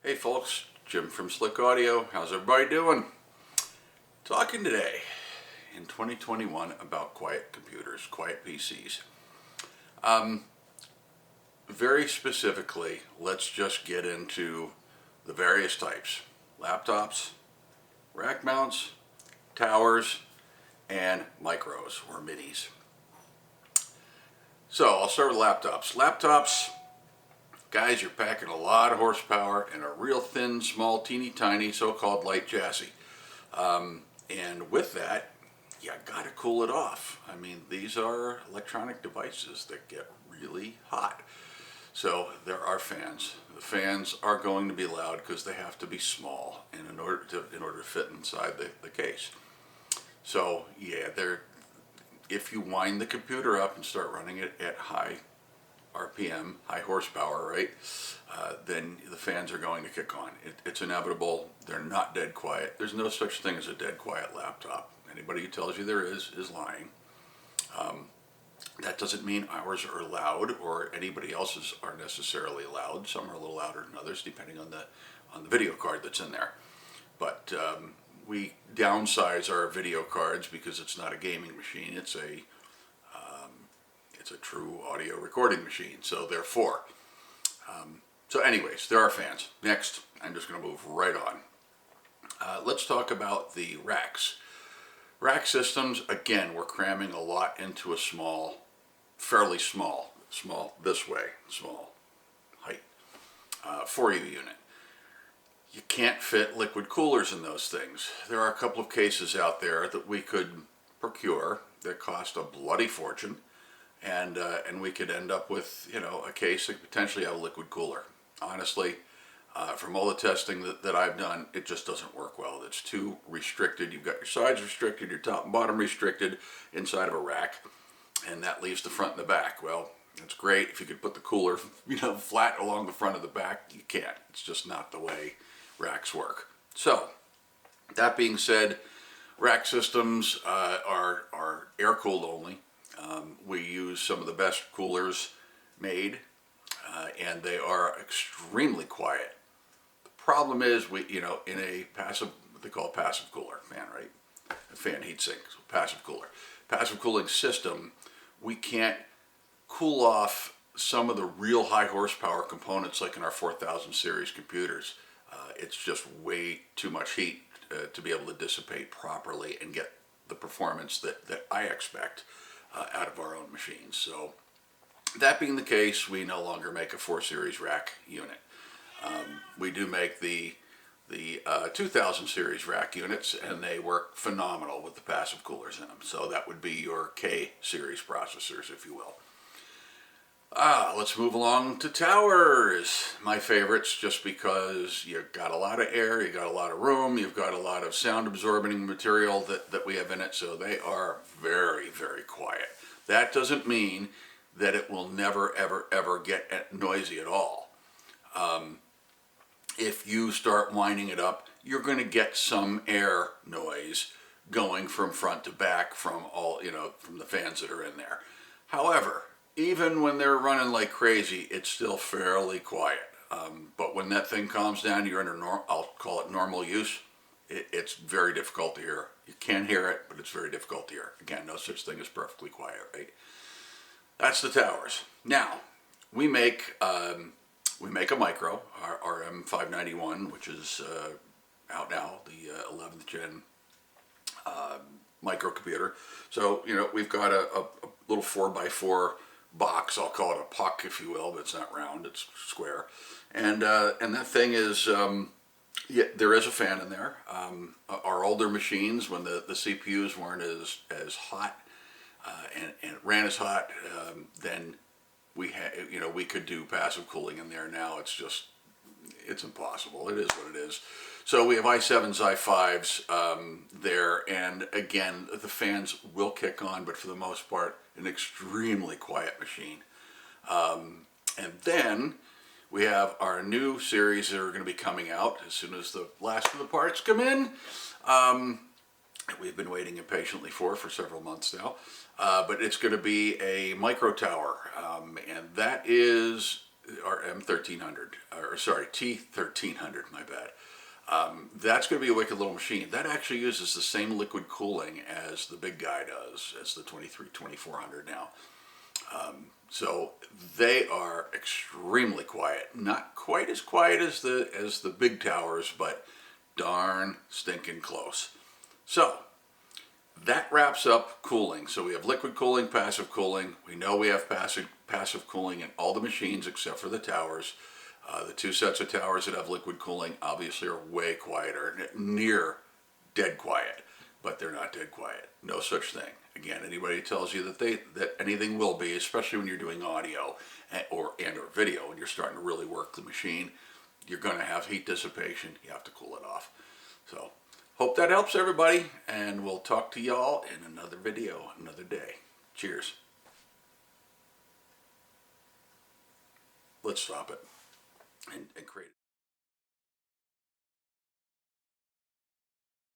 Hey folks, Jim from Slick Audio. How's everybody doing? Talking today in 2021 about quiet computers, quiet PCs. Very specifically, let's just get into the various types. Laptops, rack mounts, towers, and micros or minis. So I'll start with laptops. Laptops, guys, you're packing a lot of horsepower in a real thin, small, teeny tiny so-called light chassis. And with that, you gotta cool it off. I mean, these are electronic devices that get really hot. So there are fans. The fans are going to be loud because they have to be small and in order to fit inside the case. So yeah, if you wind the computer up and start running it at high RPM, high horsepower, right, then the fans are going to kick on. It's inevitable. They're not dead quiet. There's no such thing as a dead quiet laptop. Anybody who tells you there is lying. That doesn't mean ours are loud or anybody else's are necessarily loud. Some are a little louder than others depending on the video card that's in there. But we downsize our video cards because it's not a gaming machine. It's a true audio recording machine. So therefore, anyways, there are fans. Next, I'm just going to move right on. Let's talk about the racks. Rack systems, again, we're cramming a lot into a fairly small this way, small height, 4U unit. You can't fit liquid coolers in those things. There are a couple of cases out there that we could procure that cost a bloody fortune, and we could end up with, a case that could potentially have a liquid cooler. Honestly, from all the testing that I've done, it just doesn't work well. It's too restricted. You've got your sides restricted, your top and bottom restricted inside of a rack, and that leaves the front and the back. Well, it's great if you could put the cooler, flat along the front of the back. You can't. It's just not the way racks work. So, that being said, rack systems are air-cooled only. We use some of the best coolers made, and they are extremely quiet. The problem is, in a passive, what they call a passive cooler fan, right? A fan heat sink, so passive cooler. Passive cooling system, we can't cool off some of the real high horsepower components like in our 4000 series computers. It's just way too much heat to be able to dissipate properly and get the performance that I expect out of our own machines. So that being the case, we no longer make a 4 series rack unit. We do make the 2000 series rack units, and they work phenomenal with the passive coolers in them. So that would be your K series processors, if you will. Let's move along to towers. My favorites, just because you've got a lot of air, you've got a lot of room, you've got a lot of sound absorbing material that we have in it, so they are very, very quiet. That doesn't mean that it will never, ever, ever get noisy at all. If you start winding it up, you're going to get some air noise going from front to back from from the fans that are in there. However, even when they're running like crazy, it's still fairly quiet. But when that thing calms down, you're under I'll call it normal use. It's very difficult to hear. You can hear it, but it's very difficult to hear. Again, no such thing as perfectly quiet, right? That's the towers. Now, we make a micro, our M591, which is out now, the 11th gen microcomputer. So, we've got a little 4x4 box. I'll call it a puck, if you will, but it's not round, it's square. And that thing is, there is a fan in there. Our older machines, when the CPUs weren't as hot and it ran as hot, then we could do passive cooling in there. Now it's impossible. It is what it is. So we have i7s, i5s there, and again, the fans will kick on, but for the most part, an extremely quiet machine. And then we have our new series that are going to be coming out as soon as the last of the parts come in. We've been waiting impatiently for several months now. But it's going to be a micro tower, and that is our M1300, or sorry, T1300, my bad. That's going to be a wicked little machine. That actually uses the same liquid cooling as the big guy does, as the 2400 now. So they are extremely quiet. Not quite as quiet as the big towers, but darn stinking close. So that wraps up cooling. So we have liquid cooling, passive cooling. We know we have passive cooling in all the machines except for the towers. The two sets of towers that have liquid cooling obviously are way quieter, near dead quiet, but they're not dead quiet. No such thing. Again, anybody tells you that anything will be, especially when you're doing audio or video, and you're starting to really work the machine, you're going to have heat dissipation. You have to cool it off. So, hope that helps everybody, and we'll talk to y'all in another video, another day. Cheers. Let's stop it and create